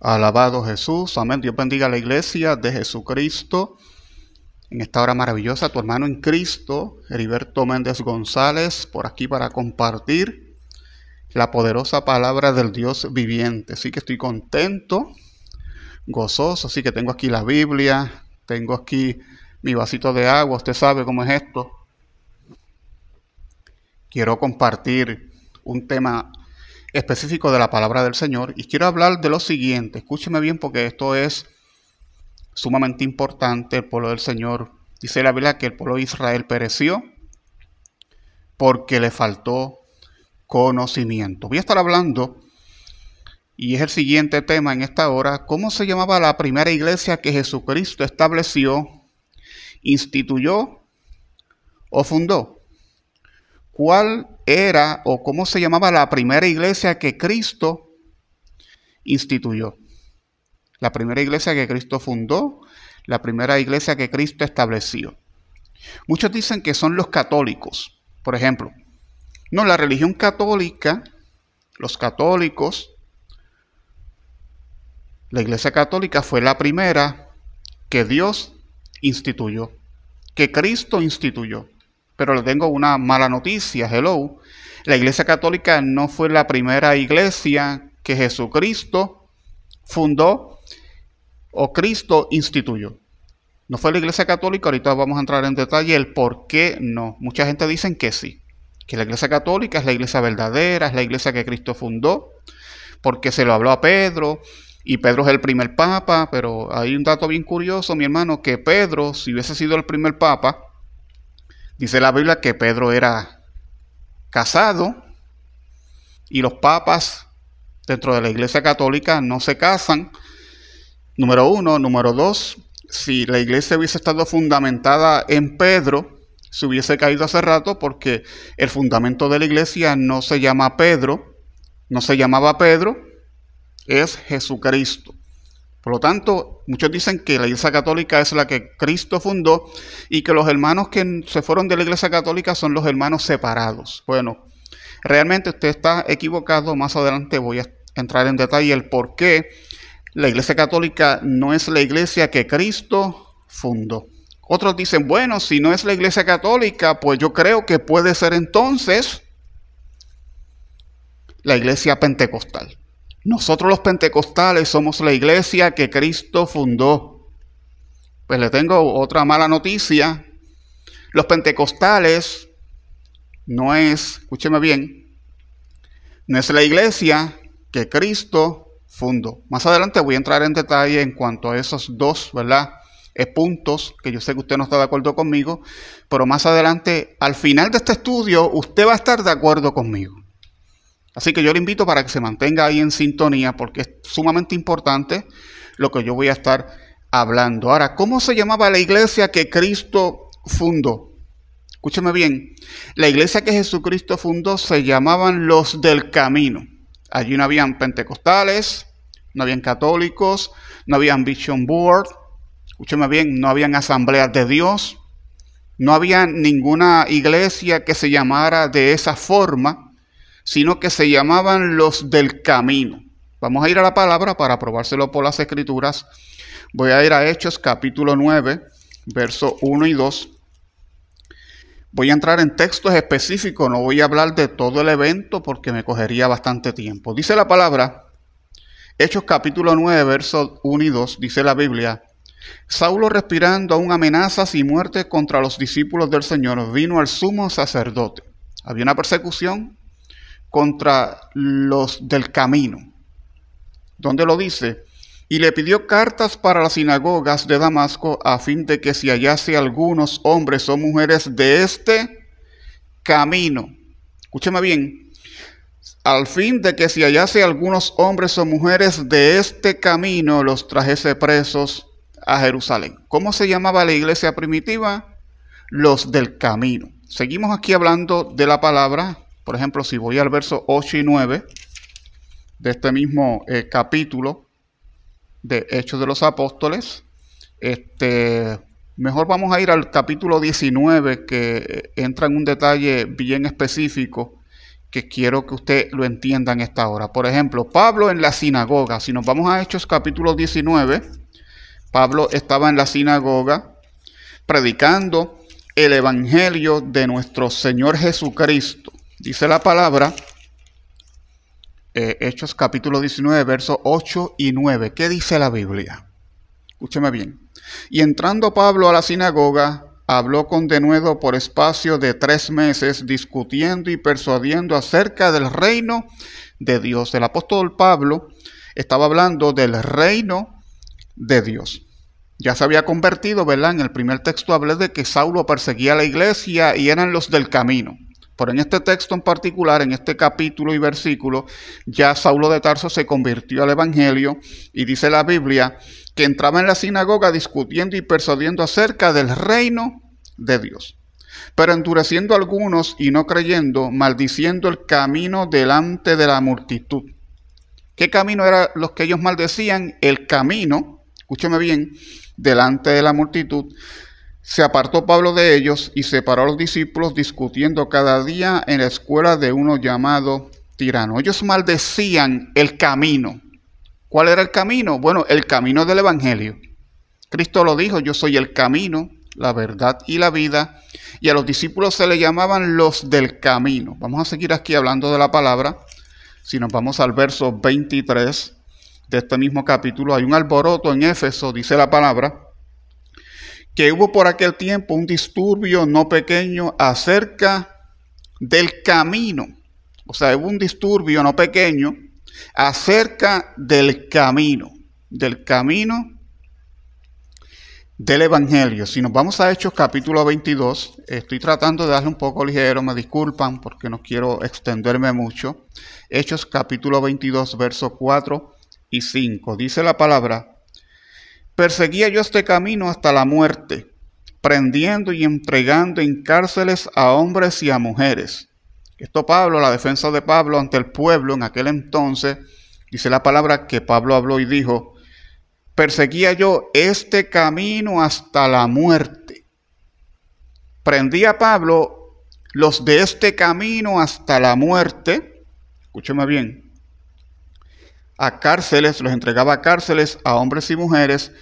Alabado Jesús, amén. Dios bendiga a la iglesia de Jesucristo. En esta hora maravillosa, tu hermano en Cristo, Heriberto Méndez González, por aquí para compartir la poderosa palabra del Dios viviente. Así que estoy contento, gozoso, así que tengo aquí la Biblia, tengo aquí mi vasito de agua, usted sabe cómo es esto. Quiero compartir un tema específico de la palabra del Señor y quiero hablar de lo siguiente. Escúcheme bien porque esto es sumamente importante. El pueblo del Señor, dice la Biblia que el pueblo de Israel pereció porque le faltó conocimiento. Voy a estar hablando, y es el siguiente tema en esta hora: ¿cómo se llamaba la primera iglesia que Jesucristo estableció, instituyó o fundó? ¿Cuál era o cómo se llamaba la primera iglesia que Cristo instituyó? La primera iglesia que Cristo fundó, la primera iglesia que Cristo estableció. Muchos dicen que son los católicos, por ejemplo. No, la religión católica, los católicos, la iglesia católica fue la primera que Dios instituyó, que Cristo instituyó. Pero le tengo una mala noticia, hello. La iglesia católica no fue la primera iglesia que Jesucristo fundó o Cristo instituyó. No fue la iglesia católica. Ahorita vamos a entrar en detalle el por qué no. Mucha gente dice que sí, que la iglesia católica es la iglesia verdadera, es la iglesia que Cristo fundó, porque se lo habló a Pedro, y Pedro es el primer papa. Pero hay un dato bien curioso, mi hermano, que Pedro, si hubiese sido el primer papa, dice la Biblia que Pedro era casado, y los papas dentro de la iglesia católica no se casan. Número uno. Número dos, si la iglesia hubiese estado fundamentada en Pedro, se hubiese caído hace rato, porque el fundamento de la iglesia no se llama Pedro, no se llamaba Pedro, es Jesucristo. Por lo tanto, muchos dicen que la iglesia católica es la que Cristo fundó y que los hermanos que se fueron de la iglesia católica son los hermanos separados. Bueno, realmente usted está equivocado. Más adelante voy a entrar en detalle el por qué la iglesia católica no es la iglesia que Cristo fundó. Otros dicen, bueno, si no es la iglesia católica, pues yo creo que puede ser entonces la iglesia pentecostal. Nosotros los pentecostales somos la iglesia que Cristo fundó. Pues le tengo otra mala noticia. Los pentecostales no es, escúcheme bien, no es la iglesia que Cristo fundó. Más adelante voy a entrar en detalle en cuanto a esos dos, ¿verdad?, puntos, que yo sé que usted no está de acuerdo conmigo, pero más adelante, al final de este estudio, usted va a estar de acuerdo conmigo. Así que yo le invito para que se mantenga ahí en sintonía, porque es sumamente importante lo que yo voy a estar hablando. Ahora, ¿cómo se llamaba la iglesia que Cristo fundó? Escúcheme bien. La iglesia que Jesucristo fundó se llamaban los del camino. Allí no habían pentecostales, no habían católicos, no habían vision board. Escúcheme bien, no habían asambleas de Dios. No había ninguna iglesia que se llamara de esa forma, sino que se llamaban los del camino. Vamos a ir a la palabra para probárselo por las escrituras. Voy a ir a Hechos capítulo 9, versos 1 y 2. Voy a entrar en textos específicos, no voy a hablar de todo el evento porque me cogería bastante tiempo. Dice la palabra, Hechos capítulo 9, versos 1 y 2, dice la Biblia: Saulo, respirando aún amenazas y muerte contra los discípulos del Señor, vino al sumo sacerdote. Había una persecución contra los del camino. ¿Dónde lo dice? Y le pidió cartas para las sinagogas de Damasco, a fin de que si hallase algunos hombres o mujeres de este camino. Escúcheme bien. Al fin de que si hallase algunos hombres o mujeres de este camino, los trajese presos a Jerusalén. ¿Cómo se llamaba la iglesia primitiva? Los del camino. Seguimos aquí hablando de la palabra. Por ejemplo, si voy al verso 8 y 9 de este mismo capítulo de Hechos de los Apóstoles, mejor vamos a ir al capítulo 19, que entra en un detalle bien específico que quiero que usted lo entienda en esta hora. Por ejemplo, Pablo en la sinagoga. Si nos vamos a Hechos capítulo 19, Pablo estaba en la sinagoga predicando el evangelio de nuestro Señor Jesucristo. Dice la palabra, Hechos capítulo 19, versos 8 y 9. ¿Qué dice la Biblia? Escúcheme bien. Y entrando Pablo a la sinagoga, habló con denuedo por espacio de 3 meses, discutiendo y persuadiendo acerca del reino de Dios. El apóstol Pablo estaba hablando del reino de Dios. Ya se había convertido, ¿verdad? En el primer texto hablé de que Saulo perseguía a la iglesia y eran los del camino. Pero en este texto en particular, en este capítulo y versículo, ya Saulo de Tarso se convirtió al evangelio y dice la Biblia que entraba en la sinagoga discutiendo y persuadiendo acerca del reino de Dios. Pero endureciendo a algunos y no creyendo, maldiciendo el camino delante de la multitud. ¿Qué camino eran los que ellos maldecían? El camino, escúcheme bien, delante de la multitud. Se apartó Pablo de ellos y separó a los discípulos discutiendo cada día en la escuela de uno llamado Tirano. Ellos maldecían el camino. ¿Cuál era el camino? Bueno, el camino del evangelio. Cristo lo dijo, yo soy el camino, la verdad y la vida. Y a los discípulos se le llamaban los del camino. Vamos a seguir aquí hablando de la palabra. Si nos vamos al verso 23 de este mismo capítulo, hay un alboroto en Éfeso, dice la palabra, que hubo por aquel tiempo un disturbio no pequeño acerca del camino. O sea, hubo un disturbio no pequeño acerca del camino del evangelio. Si nos vamos a Hechos capítulo 22, estoy tratando de darle un poco ligero, me disculpan porque no quiero extenderme mucho. Hechos capítulo 22, versos 4 y 5. Dice la palabra: perseguía yo este camino hasta la muerte, prendiendo y entregando en cárceles a hombres y a mujeres. Esto Pablo, la defensa de Pablo ante el pueblo en aquel entonces, dice la palabra que Pablo habló y dijo: perseguía yo este camino hasta la muerte. Prendía a Pablo los de este camino hasta la muerte, escúcheme bien, a cárceles, los entregaba a cárceles a hombres y mujeres,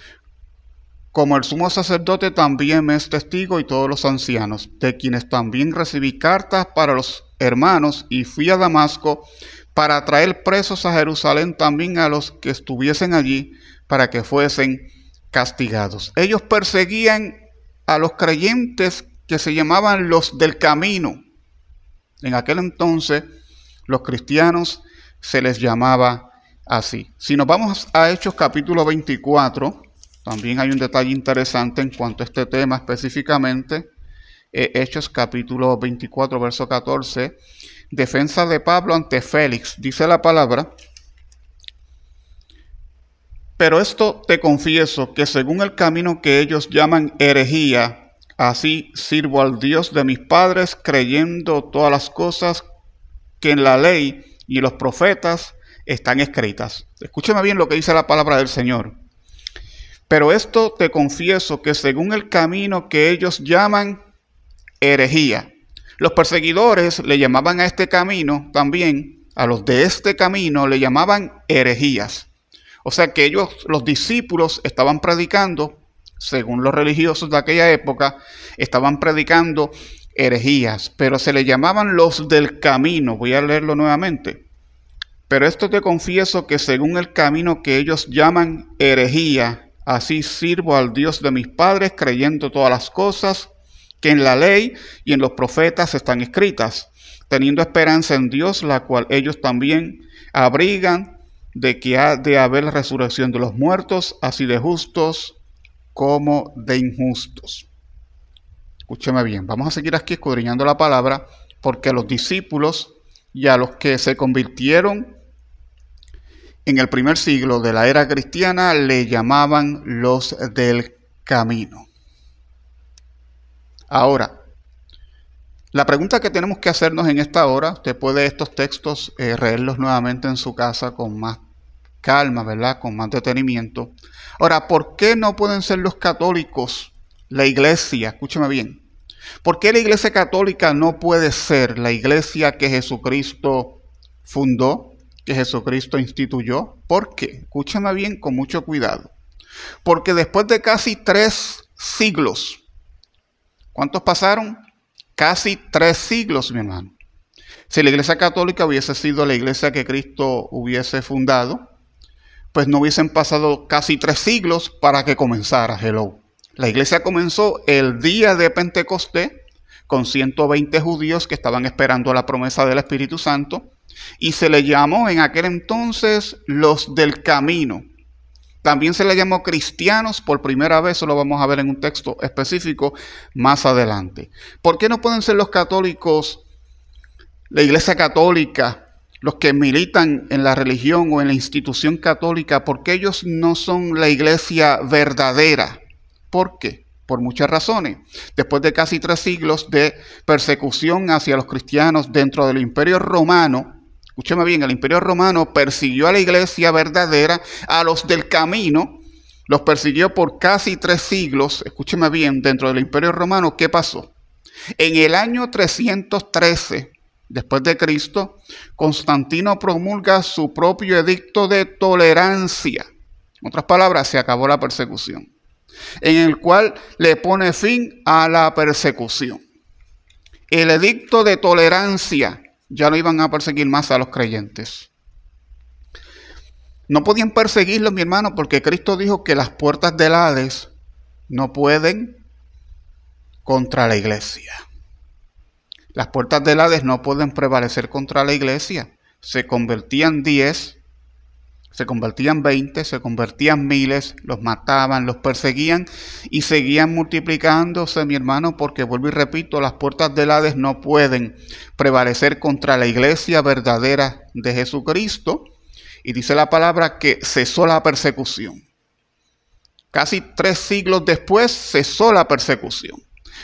como el sumo sacerdote también me es testigo y todos los ancianos, de quienes también recibí cartas para los hermanos y fui a Damasco para traer presos a Jerusalén también a los que estuviesen allí para que fuesen castigados. Ellos perseguían a los creyentes que se llamaban los del camino. En aquel entonces los cristianos se les llamaba así. Si nos vamos a Hechos capítulo 24, también hay un detalle interesante en cuanto a este tema específicamente. Hechos capítulo 24, verso 14. Defensa de Pablo ante Félix. Dice la palabra: pero esto te confieso, que según el camino que ellos llaman herejía, así sirvo al Dios de mis padres, creyendo todas las cosas que en la ley y los profetas están escritas. Escúcheme bien lo que dice la palabra del Señor. Pero esto te confieso, que según el camino que ellos llaman herejía. Los perseguidores le llamaban a este camino también, a los de este camino le llamaban herejías. O sea que ellos, los discípulos, estaban predicando, según los religiosos de aquella época, estaban predicando herejías, pero se le llamaban los del camino. Voy a leerlo nuevamente. Pero esto te confieso, que según el camino que ellos llaman herejía, así sirvo al Dios de mis padres, creyendo todas las cosas que en la ley y en los profetas están escritas, teniendo esperanza en Dios, la cual ellos también abrigan, de que ha de haber resurrección de los muertos, así de justos como de injustos. Escúcheme bien, vamos a seguir aquí escudriñando la palabra, porque a los discípulos y a los que se convirtieron en el primer siglo de la era cristiana le llamaban los del camino. Ahora, la pregunta que tenemos que hacernos en esta hora, usted puede estos textos leerlos nuevamente en su casa con más calma, ¿verdad? Con más detenimiento. Ahora, ¿por qué no pueden ser los católicos, la iglesia? Escúcheme bien. ¿Por qué la Iglesia Católica no puede ser la iglesia que Jesucristo fundó, que Jesucristo instituyó? ¿Por qué? Escúchame bien con mucho cuidado. Porque después de casi 3 siglos, ¿cuántos pasaron? Casi 3 siglos, mi hermano. Si la Iglesia Católica hubiese sido la iglesia que Cristo hubiese fundado, pues no hubiesen pasado casi 3 siglos para que comenzara. Hello. La iglesia comenzó el día de Pentecostés con 120 judíos que estaban esperando la promesa del Espíritu Santo y se le llamó en aquel entonces los del camino. También se le llamó cristianos por primera vez, eso lo vamos a ver en un texto específico más adelante. ¿Por qué no pueden ser los católicos, la Iglesia Católica, los que militan en la religión o en la institución católica? Porque ellos no son la iglesia verdadera. ¿Por qué? Por muchas razones. Después de casi 3 siglos de persecución hacia los cristianos dentro del Imperio Romano, escúcheme bien, el Imperio Romano persiguió a la iglesia verdadera, a los del camino, los persiguió por casi 3 siglos, escúcheme bien, dentro del Imperio Romano. ¿Qué pasó? En el año 313, después de Cristo, Constantino promulga su propio edicto de tolerancia. En otras palabras, se acabó la persecución, en el cual le pone fin a la persecución. El edicto de tolerancia, ya no iban a perseguir más a los creyentes. No podían perseguirlos, mi hermano, porque Cristo dijo que las puertas del Hades no pueden contra la iglesia. Las puertas del Hades no pueden prevalecer contra la iglesia. Se convertían 10, se convertían 20, se convertían miles, los mataban, los perseguían y seguían multiplicándose, mi hermano, porque vuelvo y repito, las puertas del Hades no pueden prevalecer contra la iglesia verdadera de Jesucristo. Y dice la palabra que cesó la persecución. Casi 3 siglos después cesó la persecución.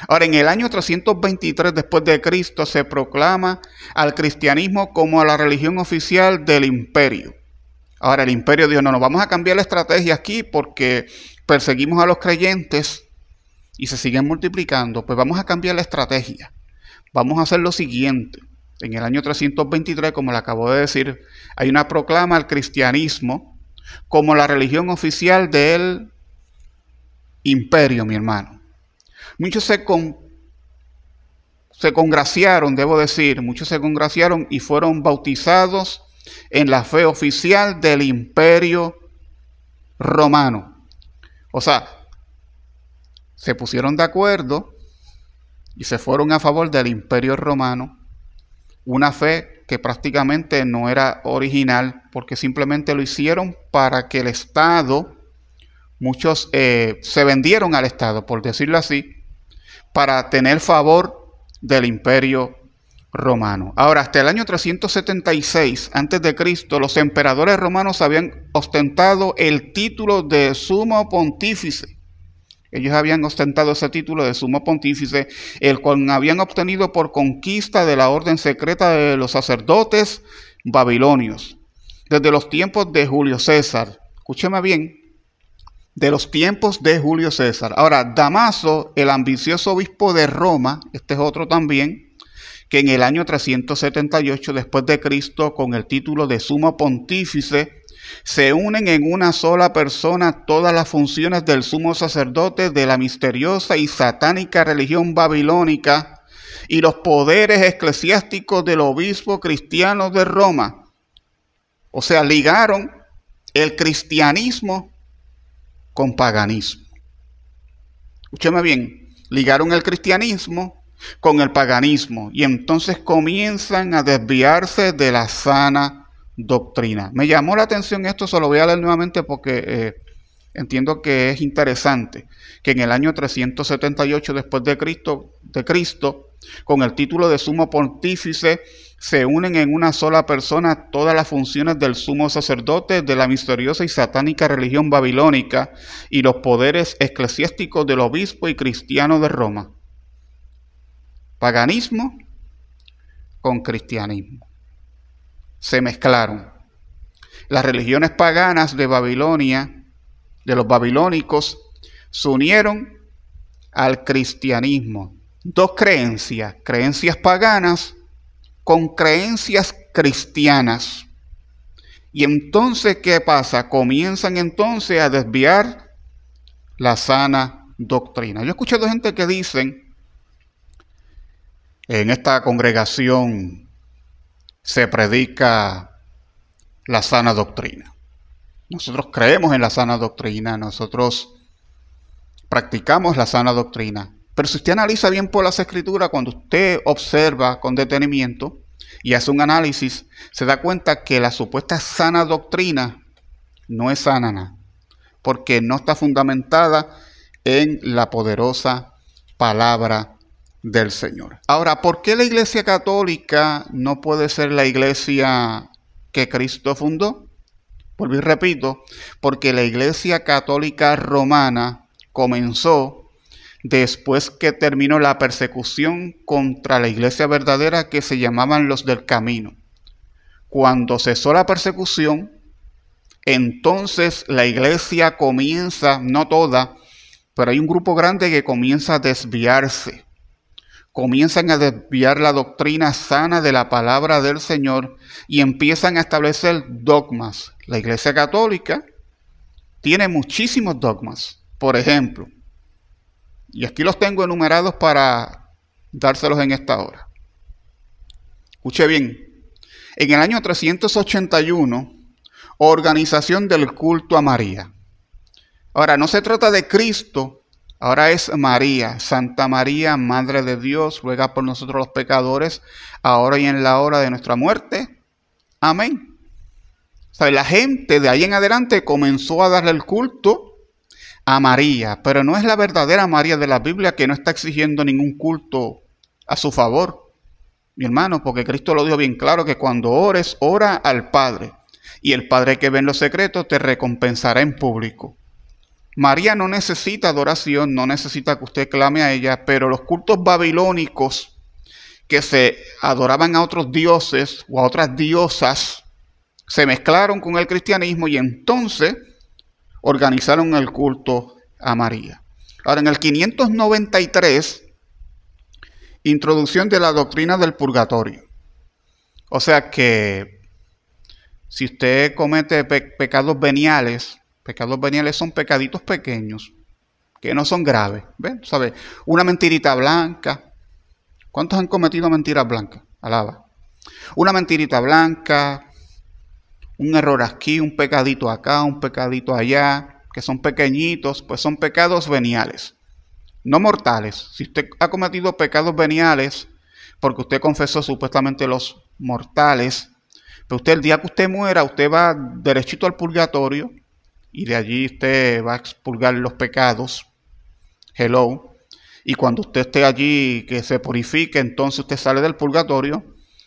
Ahora, en el año 323 después de Cristo se proclama al cristianismo como la religión oficial del imperio. Ahora, el imperio dijo, no, vamos a cambiar la estrategia aquí porque perseguimos a los creyentes y se siguen multiplicando. Pues vamos a cambiar la estrategia. Vamos a hacer lo siguiente. En el año 323, como le acabo de decir, hay una proclama al cristianismo como la religión oficial del imperio, mi hermano. Muchos se congraciaron, debo decir, muchos se congraciaron y fueron bautizados en la fe oficial del imperio romano. O sea, se pusieron de acuerdo y se fueron a favor del imperio romano. Una fe que prácticamente no era original, porque simplemente lo hicieron para que el Estado, muchos se vendieron al Estado, por decirlo así, para tener favor del imperio romano. Ahora, hasta el año 376 a.C., los emperadores romanos habían ostentado el título de sumo pontífice. Ellos habían ostentado ese título de sumo pontífice, el cual habían obtenido por conquista de la orden secreta de los sacerdotes babilonios, desde los tiempos de Julio César. Escúcheme bien, de los tiempos de Julio César. Ahora, Damaso, el ambicioso obispo de Roma, este es otro también, que en el año 378 después de Cristo, con el título de sumo pontífice, se unen en una sola persona todas las funciones del sumo sacerdote de la misteriosa y satánica religión babilónica y los poderes eclesiásticos del obispo cristiano de Roma. O sea, ligaron el cristianismo con paganismo. Escúcheme bien, ligaron el cristianismo con el paganismo y entonces comienzan a desviarse de la sana doctrina. Me llamó la atención esto, se lo voy a leer nuevamente porque entiendo que es interesante, que en el año 378 después de Cristo, con el título de sumo pontífice, se unen en una sola persona todas las funciones del sumo sacerdote de la misteriosa y satánica religión babilónica y los poderes eclesiásticos del obispo y cristiano de Roma. Paganismo con cristianismo. Se mezclaron. Las religiones paganas de Babilonia, de los babilónicos, se unieron al cristianismo. dos creencias, creencias paganas con creencias cristianas. Y entonces, ¿qué pasa? Comienzan entonces a desviar la sana doctrina. Yo he escuchado gente que dicen, en esta congregación se predica la sana doctrina. Nosotros creemos en la sana doctrina, nosotros practicamos la sana doctrina. Pero si usted analiza bien por las escrituras, cuando usted observa con detenimiento y hace un análisis, se da cuenta que la supuesta sana doctrina no es sana, porque no está fundamentada en la poderosa palabra del Señor. Ahora, ¿por qué la Iglesia Católica no puede ser la iglesia que Cristo fundó? Vuelvo y repito, porque la Iglesia Católica Romana comenzó después que terminó la persecución contra la iglesia verdadera, que se llamaban los del camino. Cuando cesó la persecución, entonces la iglesia comienza, no toda, pero hay un grupo grande que comienza a desviarse. Comienzan a desviar la doctrina sana de la palabra del Señor y empiezan a establecer dogmas. La Iglesia Católica tiene muchísimos dogmas. Por ejemplo, y aquí los tengo enumerados para dárselos en esta hora. Escuche bien. En el año 381, organización del culto a María. Ahora, no se trata de Cristo, ahora es María. Santa María, Madre de Dios, ruega por nosotros los pecadores, ahora y en la hora de nuestra muerte. Amén. O sea, la gente de ahí en adelante comenzó a darle el culto a María, pero no es la verdadera María de la Biblia, que no está exigiendo ningún culto a su favor, mi hermano, porque Cristo lo dijo bien claro, que cuando ores, ora al Padre, y el Padre que ve en los secretos te recompensará en público. María no necesita adoración, no necesita que usted clame a ella, pero los cultos babilónicos que se adoraban a otros dioses o a otras diosas se mezclaron con el cristianismo y entonces organizaron el culto a María. Ahora, en el 593, introducción de la doctrina del purgatorio. O sea que si usted comete pecados veniales son pecaditos pequeños, que no son graves. ¿Ven? ¿Sabe? Una mentirita blanca. ¿Cuántos han cometido mentiras blancas? Alaba. Una mentirita blanca, un error aquí, un pecadito acá, un pecadito allá, que son pequeñitos, pues son pecados veniales, no mortales. Si usted ha cometido pecados veniales, porque usted confesó supuestamente los mortales, pero usted, el día que usted muera, usted va derechito al purgatorio, y de allí usted va a expurgar los pecados. Hello. Y cuando usted esté allí, que se purifique, entonces usted sale del purgatorio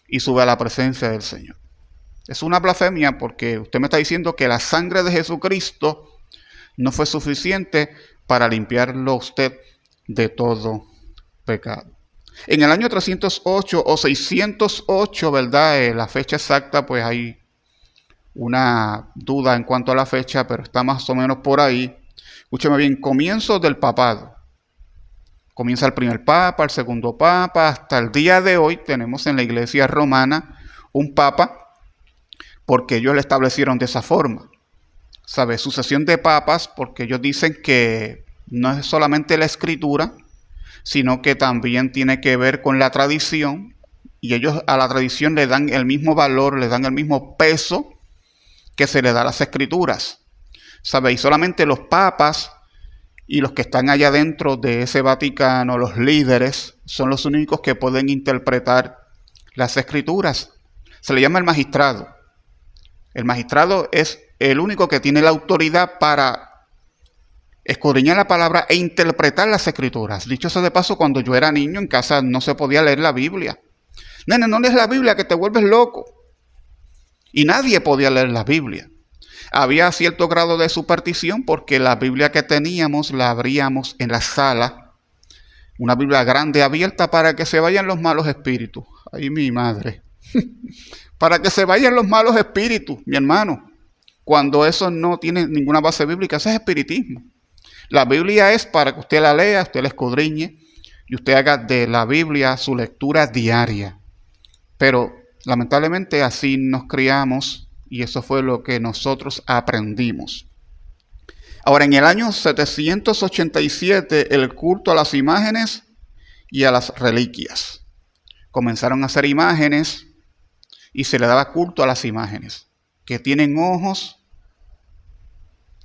y sube a la presencia del Señor. Es una blasfemia, porque usted me está diciendo que la sangre de Jesucristo no fue suficiente para limpiarlo a usted de todo pecado. En el año 308 o 608, ¿verdad? La fecha exacta, pues hay una duda en cuanto a la fecha, pero está más o menos por ahí. Escúcheme bien, comienzo del papado. Comienza el primer papa, el segundo papa, hasta el día de hoy tenemos en la iglesia romana un papa, porque ellos lo establecieron de esa forma. ¿Sabe? Sucesión de papas, porque ellos dicen que no es solamente la escritura, sino que también tiene que ver con la tradición, y ellos a la tradición le dan el mismo valor, le dan el mismo peso que se le da a las escrituras. ¿Sabe? Y solamente los papas y los que están allá dentro de ese Vaticano, los líderes, son los únicos que pueden interpretar las escrituras. Se le llama el magistrado. El magistrado es el único que tiene la autoridad para escudriñar la palabra e interpretar las escrituras. Dicho eso de paso, cuando yo era niño en casa no se podía leer la Biblia. Nene, no lees la Biblia que te vuelves loco. Y nadie podía leer la Biblia. Había cierto grado de superstición, porque la Biblia que teníamos la abríamos en la sala. Una Biblia grande abierta para que se vayan los malos espíritus. Ay, mi madre. Para que se vayan los malos espíritus, mi hermano. Cuando eso no tiene ninguna base bíblica, eso es espiritismo. La Biblia es para que usted la lea, usted la escudriñe, y usted haga de la Biblia su lectura diaria. Pero lamentablemente así nos criamos y eso fue lo que nosotros aprendimos. Ahora, en el año 787, el culto a las imágenes y a las reliquias. Comenzaron a hacer imágenes y se le daba culto a las imágenes, que tienen ojos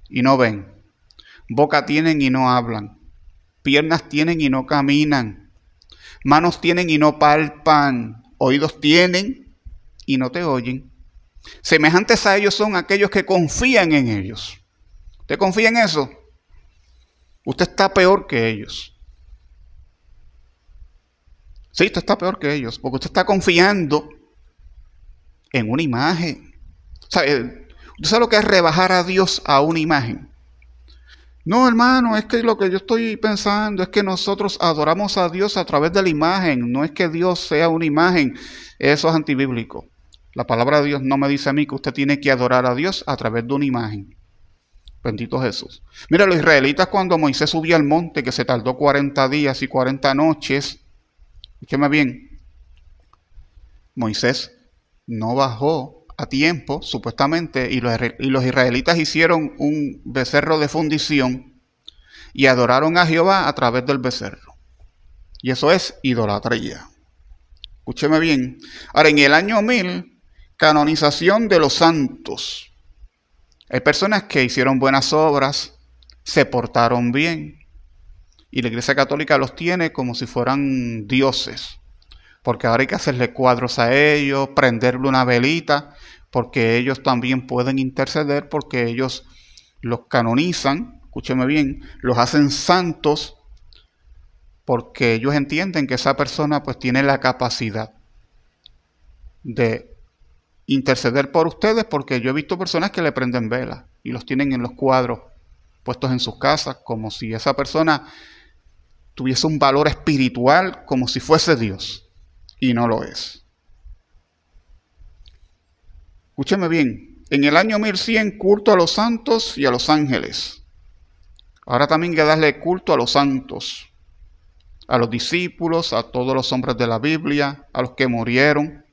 y no ven, boca tienen y no hablan, piernas tienen y no caminan, manos tienen y no palpan, oídos tienen y no te oyen. Semejantes a ellos son aquellos que confían en ellos. ¿Usted confía en eso? Usted está peor que ellos. Sí, usted está peor que ellos, porque usted está confiando en una imagen. ¿Usted sabe lo que es rebajar a Dios a una imagen? No, hermano, es que lo que yo estoy pensando es que nosotros adoramos a Dios a través de la imagen. No es que Dios sea una imagen. Eso es antibíblico. La palabra de Dios no me dice a mí que usted tiene que adorar a Dios a través de una imagen. Bendito Jesús. Mira, los israelitas cuando Moisés subía al monte, que se tardó 40 días y 40 noches, escúcheme bien, Moisés no bajó a tiempo, supuestamente, y los israelitas hicieron un becerro de fundición y adoraron a Jehová a través del becerro. Y eso es idolatría. Escúcheme bien. Ahora, en el año 1000, canonización de los santos. Hay personas que hicieron buenas obras, se portaron bien, y la Iglesia Católica los tiene como si fueran dioses. Porque ahora hay que hacerle cuadros a ellos, prenderle una velita, porque ellos también pueden interceder, porque ellos los canonizan, escúcheme bien, los hacen santos, porque ellos entienden que esa persona pues tiene la capacidad de interceder por ustedes, porque yo he visto personas que le prenden velas y los tienen en los cuadros puestos en sus casas, como si esa persona tuviese un valor espiritual, como si fuese Dios. Y no lo es. Escúcheme bien. En el año 1100, culto a los santos y a los ángeles. Ahora también hay que darle culto a los santos, a los discípulos, a todos los hombres de la Biblia, a los que murieron.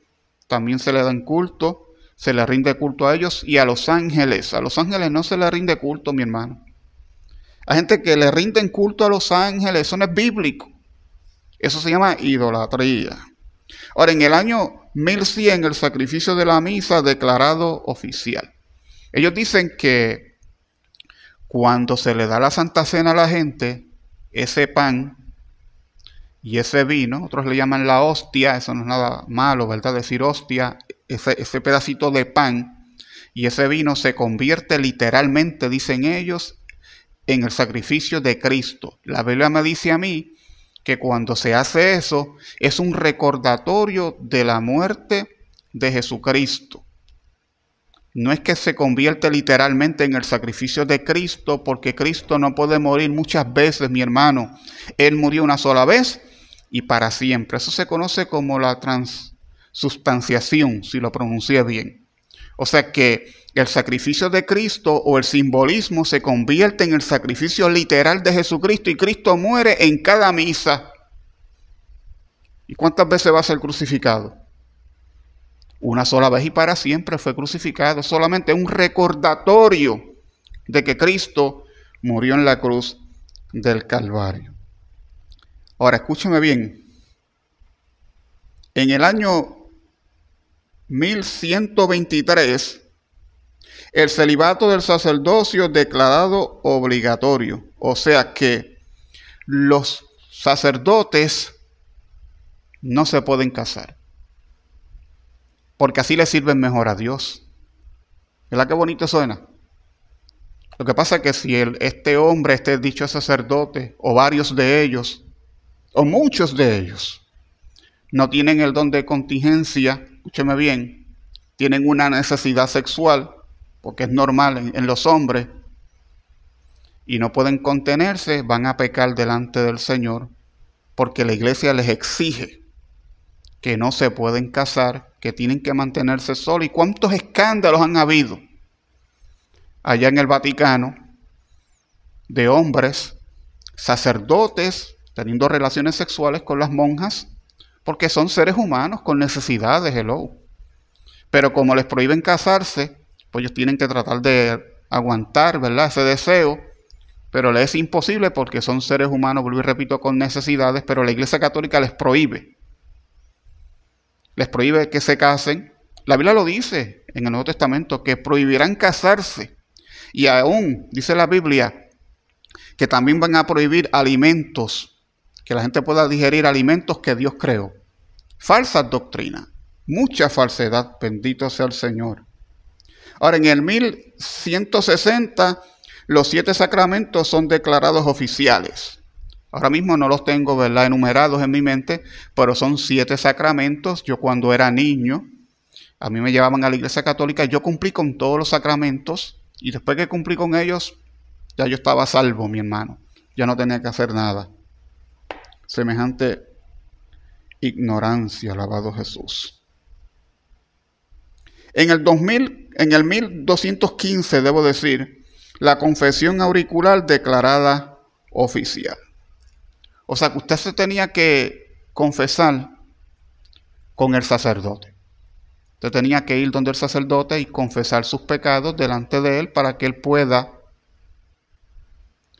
También se le dan culto, se le rinde culto a ellos y a los ángeles. A los ángeles no se le rinde culto, mi hermano. Hay gente que le rinden culto a los ángeles, eso no es bíblico. Eso se llama idolatría. Ahora, en el año 1100, el sacrificio de la misa declarado oficial. Ellos dicen que cuando se le da la Santa Cena a la gente, ese pan y ese vino, otros le llaman la hostia, eso no es nada malo, ¿verdad? Decir hostia, ese pedacito de pan y ese vino se convierte literalmente, dicen ellos, en el sacrificio de Cristo. La Biblia me dice a mí que cuando se hace eso, es un recordatorio de la muerte de Jesucristo. No es que se convierte literalmente en el sacrificio de Cristo, porque Cristo no puede morir muchas veces, mi hermano. Él murió una sola vez y para siempre. Eso se conoce como la transubstanciación, si lo pronuncié bien. O sea que el sacrificio de Cristo o el simbolismo se convierte en el sacrificio literal de Jesucristo y Cristo muere en cada misa. ¿Y cuántas veces va a ser crucificado? Una sola vez y para siempre fue crucificado. Solamente un recordatorio de que Cristo murió en la cruz del Calvario. Ahora, escúcheme bien. En el año 1123, el celibato del sacerdocio declarado obligatorio. O sea que los sacerdotes no se pueden casar, porque así le sirven mejor a Dios. ¿Verdad qué bonito suena? Lo que pasa es que si este hombre, este dicho sacerdote, o varios de ellos, o muchos de ellos, no tienen el don de contingencia, escúcheme bien, tienen una necesidad sexual, porque es normal en los hombres, y no pueden contenerse, van a pecar delante del Señor, porque la iglesia les exige que no se pueden casar, que tienen que mantenerse solos. ¿Y cuántos escándalos han habido allá en el Vaticano de hombres, sacerdotes, teniendo relaciones sexuales con las monjas, porque son seres humanos con necesidades, hello. Pero como les prohíben casarse, pues ellos tienen que tratar de aguantar, ¿verdad?, ese deseo, pero les es imposible porque son seres humanos, vuelvo y repito, con necesidades, pero la Iglesia Católica les prohíbe que se casen. La Biblia lo dice en el Nuevo Testamento, que prohibirán casarse. Y aún dice la Biblia que también van a prohibir alimentos, que la gente pueda digerir alimentos que Dios creó. Falsas doctrinas, mucha falsedad, bendito sea el Señor. Ahora, en el 1160, los 7 sacramentos son declarados oficiales. Ahora mismo no los tengo, ¿verdad?, enumerados en mi mente, pero son 7 sacramentos. Yo cuando era niño, a mí me llevaban a la Iglesia Católica, yo cumplí con todos los sacramentos, y después que cumplí con ellos, ya yo estaba salvo, mi hermano. Ya no tenía que hacer nada. Semejante ignorancia, alabado Jesús. En el 1215, debo decir, la confesión auricular declarada oficial. O sea que usted se tenía que confesar con el sacerdote. Usted tenía que ir donde el sacerdote y confesar sus pecados delante de él para que él pueda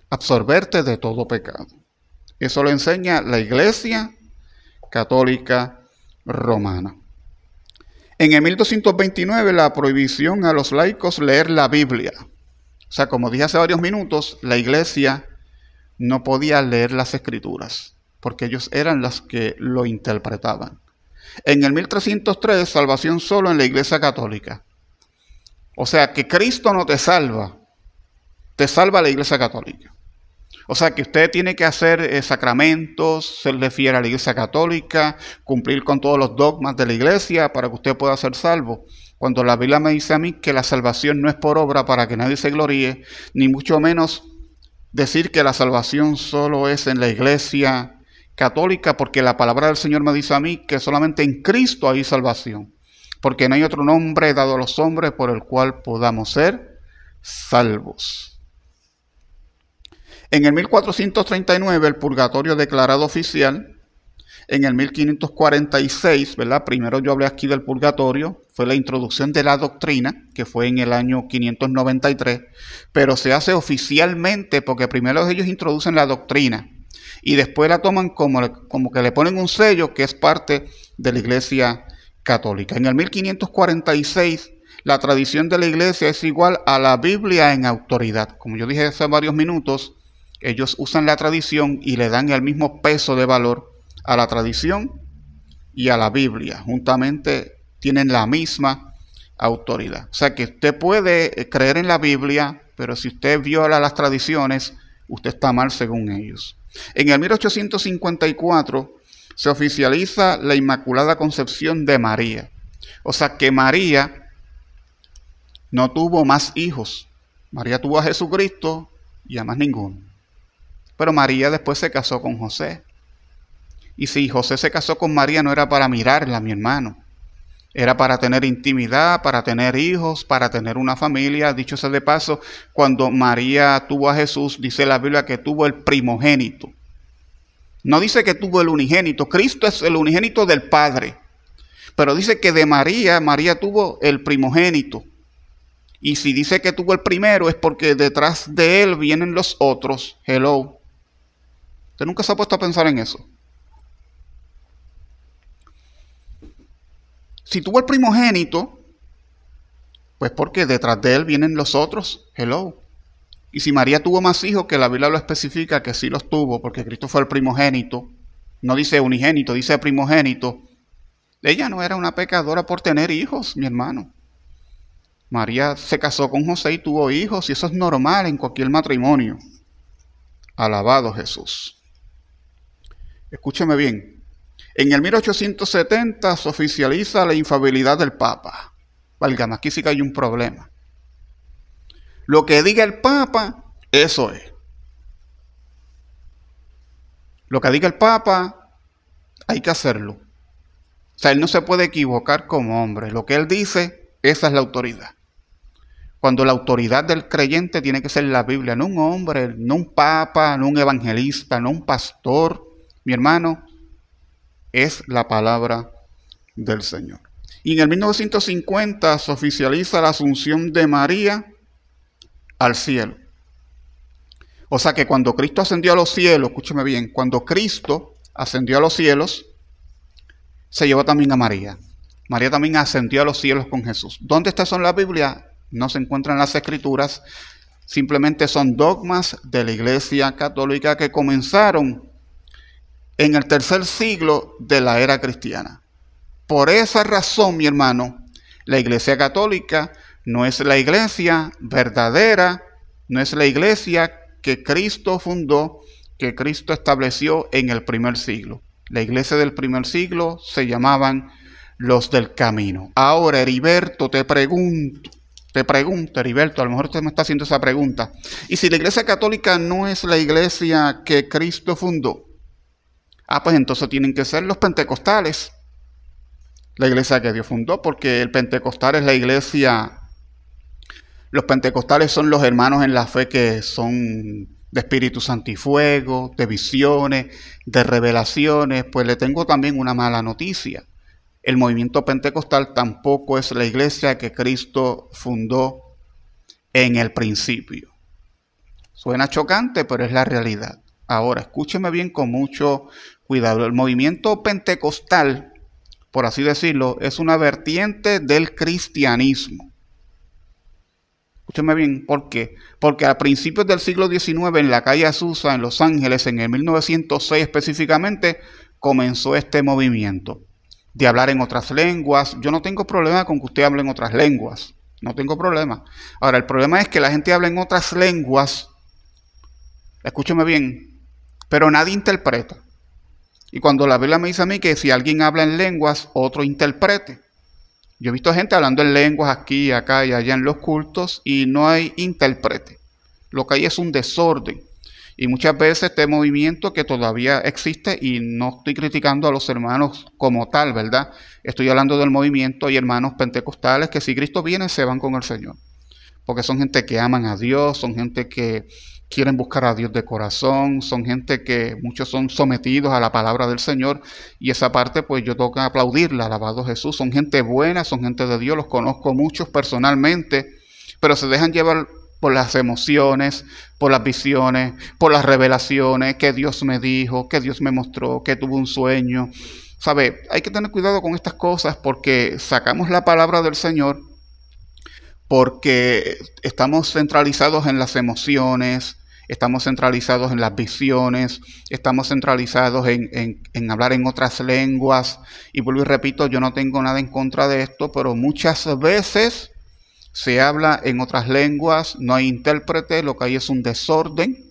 absorberte de todo pecado. Eso lo enseña la Iglesia Católica Romana. En el 1229, la prohibición a los laicos leer la Biblia. O sea, como dije hace varios minutos, la Iglesia no podía leer las Escrituras, porque ellos eran los que lo interpretaban. En el 1303, salvación solo en la Iglesia Católica. O sea, que Cristo no te salva la Iglesia Católica. O sea, que usted tiene que hacer sacramentos, serle fiel a la Iglesia Católica, cumplir con todos los dogmas de la Iglesia para que usted pueda ser salvo. Cuando la Biblia me dice a mí que la salvación no es por obra para que nadie se gloríe, ni mucho menos decir que la salvación solo es en la Iglesia Católica, porque la palabra del Señor me dice a mí que solamente en Cristo hay salvación, porque no hay otro nombre dado a los hombres por el cual podamos ser salvos. En el 1439, el purgatorio declarado oficial. En el 1546, ¿verdad? Primero yo hablé aquí del purgatorio, fue la introducción de la doctrina, que fue en el año 593, pero se hace oficialmente porque primero ellos introducen la doctrina y después la toman como que le ponen un sello que es parte de la Iglesia Católica. En el 1546, la tradición de la Iglesia es igual a la Biblia en autoridad. Como yo dije hace varios minutos, ellos usan la tradición y le dan el mismo peso de valor a la tradición y a la Biblia. Juntamente tienen la misma autoridad. O sea que usted puede creer en la Biblia, pero si usted viola las tradiciones, usted está mal según ellos. En el 1854 se oficializa la Inmaculada Concepción de María. O sea que María no tuvo más hijos. María tuvo a Jesucristo y a más ninguno. Pero María después se casó con José. Y si José se casó con María no era para mirarla, mi hermano. Era para tener intimidad, para tener hijos, para tener una familia. Dicho sea de paso, cuando María tuvo a Jesús, dice la Biblia que tuvo el primogénito. No dice que tuvo el unigénito. Cristo es el unigénito del Padre. Pero dice que de María, María tuvo el primogénito. Y si dice que tuvo el primero es porque detrás de él vienen los otros. Hello. ¿Usted nunca se ha puesto a pensar en eso? Si tuvo el primogénito, pues porque detrás de él vienen los otros. Hello. Y si María tuvo más hijos, que la Biblia lo especifica que sí los tuvo, porque Cristo fue el primogénito. No dice unigénito, dice primogénito. Ella no era una pecadora por tener hijos, mi hermano. María se casó con José y tuvo hijos, y eso es normal en cualquier matrimonio. Alabado Jesús. Escúcheme bien. En el 1870 se oficializa la infalibilidad del Papa. Válgame, aquí sí que hay un problema. Lo que diga el Papa, eso es. Lo que diga el Papa, hay que hacerlo. O sea, él no se puede equivocar como hombre. Lo que él dice, esa es la autoridad. Cuando la autoridad del creyente tiene que ser la Biblia, no un hombre, no un papa, no un evangelista, no un pastor, mi hermano, es la palabra del Señor. Y en el 1950 se oficializa la asunción de María al cielo. O sea que cuando Cristo ascendió a los cielos, escúcheme bien, cuando Cristo ascendió a los cielos, se llevó también a María. María también ascendió a los cielos con Jesús. ¿Dónde está eso en la Biblia? No se encuentra en las Escrituras. Simplemente son dogmas de la Iglesia Católica que comenzaron en el tercer siglo de la era cristiana. Por esa razón, mi hermano, la Iglesia Católica no es la iglesia verdadera, no es la iglesia que Cristo fundó, que Cristo estableció en el primer siglo. La iglesia del primer siglo se llamaban los del camino. Ahora, Heriberto, te pregunto, Heriberto, a lo mejor usted me está haciendo esa pregunta. ¿Y si la Iglesia Católica no es la iglesia que Cristo fundó? Pues entonces tienen que ser los pentecostales. La iglesia que Dios fundó, porque el pentecostal es la iglesia. Los pentecostales son los hermanos en la fe que son de Espíritu Santo y fuego, de visiones, de revelaciones. Pues le tengo también una mala noticia. El movimiento pentecostal tampoco es la iglesia que Cristo fundó en el principio. Suena chocante, pero es la realidad. Ahora, escúcheme bien con mucho cuidado. El movimiento pentecostal, por así decirlo, es una vertiente del cristianismo. Escúcheme bien, ¿por qué? Porque a principios del siglo XIX, en la calle Azusa, en Los Ángeles, en el 1906 específicamente, comenzó este movimiento de hablar en otras lenguas. Yo no tengo problema con que usted hable en otras lenguas. No tengo problema. Ahora, el problema es que la gente habla en otras lenguas, escúcheme bien, pero nadie interpreta. Y cuando la Biblia me dice a mí que si alguien habla en lenguas, otro interprete. Yo he visto gente hablando en lenguas aquí, acá y allá en los cultos y no hay intérprete. Lo que hay es un desorden. Y muchas veces este movimiento que todavía existe, y no estoy criticando a los hermanos como tal, ¿verdad? Estoy hablando del movimiento y hermanos pentecostales que si Cristo viene se van con el Señor. Porque son gente que aman a Dios, son gente que quieren buscar a Dios de corazón, son gente que muchos son sometidos a la palabra del Señor. Y esa parte pues yo tengo que aplaudirla, alabado Jesús. Son gente buena, son gente de Dios, los conozco muchos personalmente, pero se dejan llevar por las emociones, por las visiones, por las revelaciones, que Dios me dijo, que Dios me mostró, que tuve un sueño. ¿Sabe? Hay que tener cuidado con estas cosas porque sacamos la palabra del Señor, porque estamos centralizados en las emociones, estamos centralizados en las visiones, estamos centralizados en hablar en otras lenguas. Y vuelvo y repito, yo no tengo nada en contra de esto, pero muchas veces se habla en otras lenguas, no hay intérprete, lo que hay es un desorden.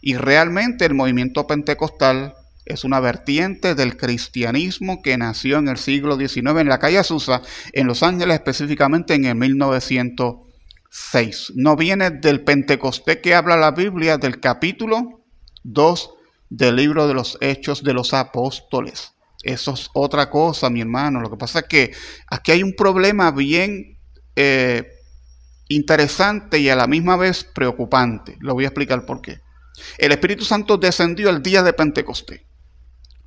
Y realmente el movimiento pentecostal es una vertiente del cristianismo que nació en el siglo XIX en la calle Azusa, en Los Ángeles, específicamente en el 1906. No viene del Pentecostés que habla la Biblia, del capítulo 2 del libro de los Hechos de los Apóstoles. Eso es otra cosa, mi hermano. Lo que pasa es que aquí hay un problema bien interesante y a la misma vez preocupante. Lo voy a explicar por qué. El Espíritu Santo descendió el día de Pentecostés.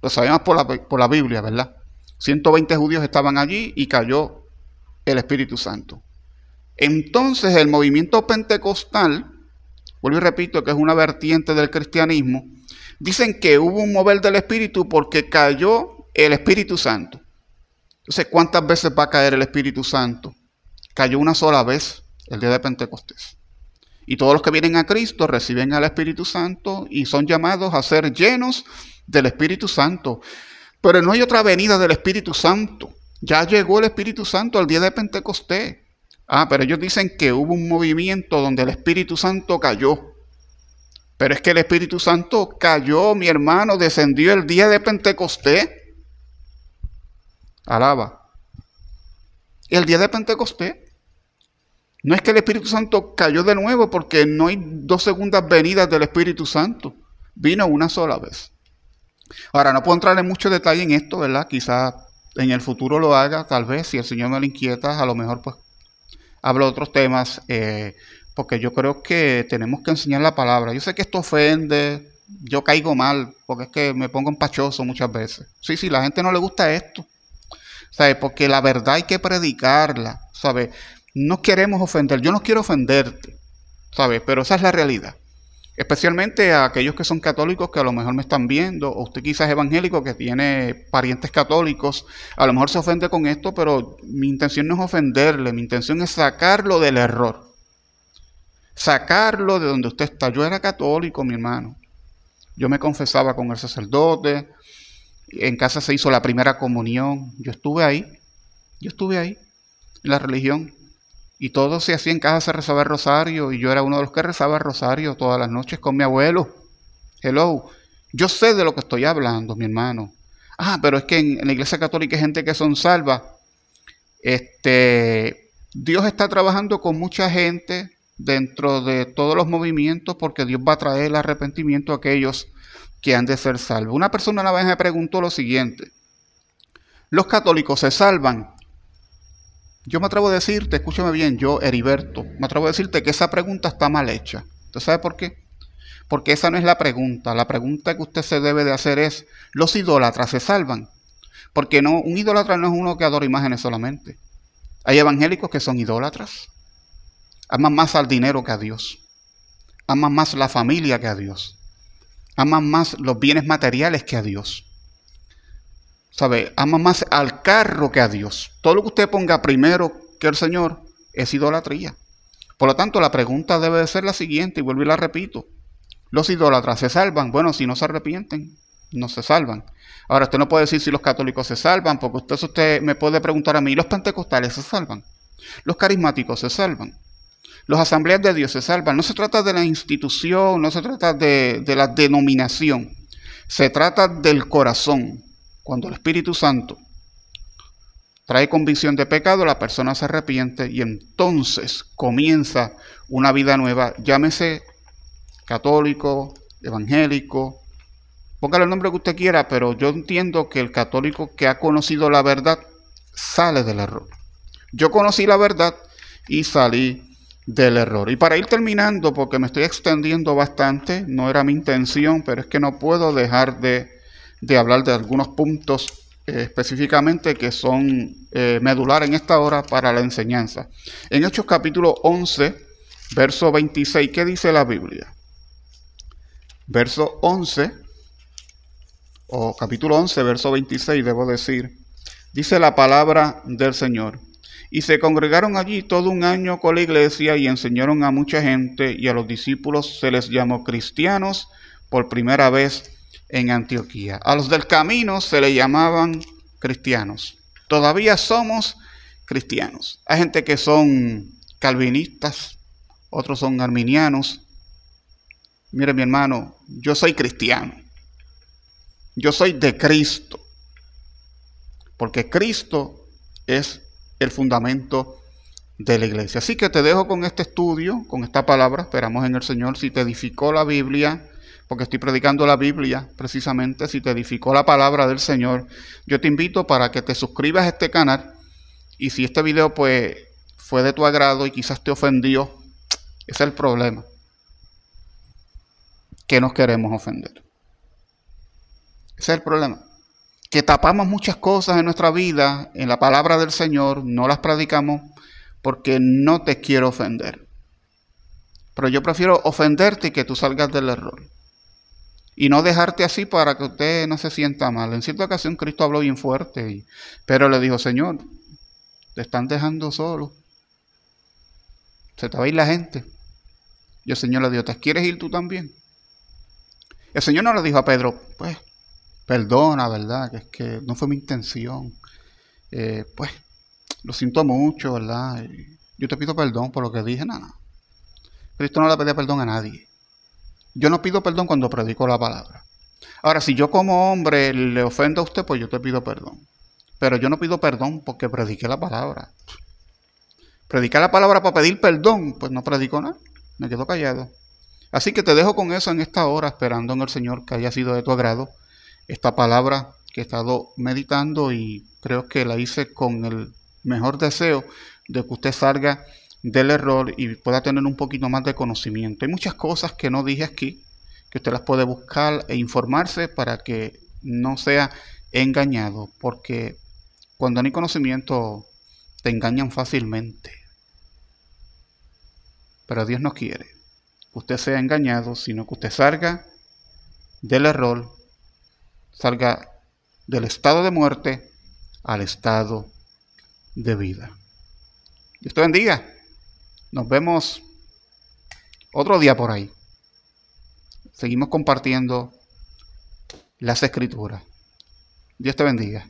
Lo sabemos por la Biblia, ¿verdad? 120 judíos estaban allí y cayó el Espíritu Santo. Entonces el movimiento pentecostal, vuelvo y repito que es una vertiente del cristianismo, dicen que hubo un mover del Espíritu porque cayó el Espíritu Santo. Entonces, ¿cuántas veces va a caer el Espíritu Santo? Cayó una sola vez el día de Pentecostés. Y todos los que vienen a Cristo reciben al Espíritu Santo y son llamados a ser llenos del Espíritu Santo. Pero no hay otra venida del Espíritu Santo. Ya llegó el Espíritu Santo al día de Pentecostés. Pero ellos dicen que hubo un movimiento donde el Espíritu Santo cayó. Pero es que el Espíritu Santo cayó, mi hermano, descendió el día de Pentecostés. Alaba. El día de Pentecostés. No es que el Espíritu Santo cayó de nuevo, porque no hay dos segundas venidas del Espíritu Santo. Vino una sola vez. Ahora, no puedo entrar en mucho detalle en esto, ¿verdad? Quizás en el futuro lo haga, tal vez, si el Señor me lo inquieta, a lo mejor pues hablo de otros temas, porque yo creo que tenemos que enseñar la palabra. Yo sé que esto ofende, yo caigo mal, porque es que me pongo empachoso muchas veces. Sí, la gente no le gusta esto, ¿sabes? Porque la verdad hay que predicarla, ¿sabes? No queremos ofender, yo no quiero ofenderte, ¿sabes? Pero esa es la realidad. Especialmente a aquellos que son católicos que a lo mejor me están viendo, o usted quizás es evangélico que tiene parientes católicos, a lo mejor se ofende con esto, pero mi intención no es ofenderle, mi intención es sacarlo del error, sacarlo de donde usted está. Yo era católico, mi hermano, yo me confesaba con el sacerdote, en casa se hizo la primera comunión, yo estuve ahí, en la religión, y todo se hacía en casa, se rezaba el rosario, y yo era uno de los que rezaba el rosario todas las noches con mi abuelo. Hello, yo sé de lo que estoy hablando, mi hermano. Pero es que en la iglesia católica hay gente que son salvas. Dios está trabajando con mucha gente dentro de todos los movimientos porque Dios va a traer el arrepentimiento a aquellos que han de ser salvos. Una persona una vez me preguntó lo siguiente: ¿los católicos se salvan? Yo me atrevo a decirte, escúchame bien, yo, Heriberto, me atrevo a decirte que esa pregunta está mal hecha. ¿Usted sabe por qué? Porque esa no es la pregunta. La pregunta que usted se debe de hacer es: ¿los idólatras se salvan? Porque no, un idólatra no es uno que adora imágenes solamente. Hay evangélicos que son idólatras. Aman más al dinero que a Dios. Aman más la familia que a Dios. Aman más los bienes materiales que a Dios. ¿Sabe? Aman más al carro que a Dios. Todo lo que usted ponga primero que el Señor es idolatría. Por lo tanto, la pregunta debe de ser la siguiente, y vuelvo y la repito: ¿los idólatras se salvan? Bueno, si no se arrepienten, no se salvan. Ahora, usted no puede decir si los católicos se salvan, porque usted me puede preguntar a mí: ¿los pentecostales se salvan? ¿Los carismáticos se salvan? ¿Los asambleas de Dios se salvan? No se trata de la institución, no se trata de la denominación. Se trata del corazón. Cuando el Espíritu Santo trae convicción de pecado, la persona se arrepiente y entonces comienza una vida nueva, llámese católico, evangélico, póngale el nombre que usted quiera, pero yo entiendo que el católico que ha conocido la verdad sale del error. Yo conocí la verdad y salí del error. Y para ir terminando, porque me estoy extendiendo bastante, no era mi intención, pero es que no puedo dejar de hablar de algunos puntos específicamente que son medular en esta hora para la enseñanza. En Hechos capítulo 11, verso 26, ¿qué dice la Biblia? Verso 11, o capítulo 11, verso 26, debo decir, dice la palabra del Señor: y se congregaron allí todo un año con la iglesia y enseñaron a mucha gente, y a los discípulos se les llamó cristianos por primera vez en Antioquía. A los del camino se les llamaban cristianos. Todavía somos cristianos. Hay gente que son calvinistas, otros son arminianos. Mire, mi hermano, yo soy cristiano. Yo soy de Cristo. Porque Cristo es el fundamento de la iglesia. Así que te dejo con este estudio, con esta palabra. Esperamos en el Señor, si te edificó la Biblia, porque estoy predicando la Biblia precisamente, si te edificó la palabra del Señor, yo te invito para que te suscribas a este canal. Y si este video pues fue de tu agrado y quizás te ofendió, ese es el problema, que nos queremos ofender. Ese es el problema, que tapamos muchas cosas en nuestra vida, en la palabra del Señor, no las predicamos porque no te quiero ofender. Pero yo prefiero ofenderte y que tú salgas del error. Y no dejarte así para que usted no se sienta mal. En cierta ocasión Cristo habló bien fuerte, pero le dijo: Señor, te están dejando solo. Se te va a ir la gente. Y el Señor le dijo: ¿te quieres ir tú también? El Señor no le dijo a Pedro: pues, perdona, ¿verdad? Que es que no fue mi intención. Pues, lo siento mucho, ¿verdad? Yo te pido perdón por lo que dije. No. Cristo no le pedía perdón a nadie. Yo no pido perdón cuando predico la palabra. Ahora, si yo como hombre le ofendo a usted, pues yo te pido perdón. Pero yo no pido perdón porque prediqué la palabra. Predicar la palabra para pedir perdón, pues no predico nada. Me quedo callado. Así que te dejo con eso en esta hora, esperando en el Señor que haya sido de tu agrado esta palabra que he estado meditando, y creo que la hice con el mejor deseo de que usted salga del error y pueda tener un poquito más de conocimiento. Hay muchas cosas que no dije aquí, que que usted las puede buscar e informarse para que no sea engañado, porque cuando no hay conocimiento te engañan fácilmente. Pero Dios no quiere que usted sea engañado, sino que usted salga del error, salga del estado de muerte al estado de vida. Dios te bendiga. Nos vemos otro día por ahí. Seguimos compartiendo las Escrituras. Dios te bendiga.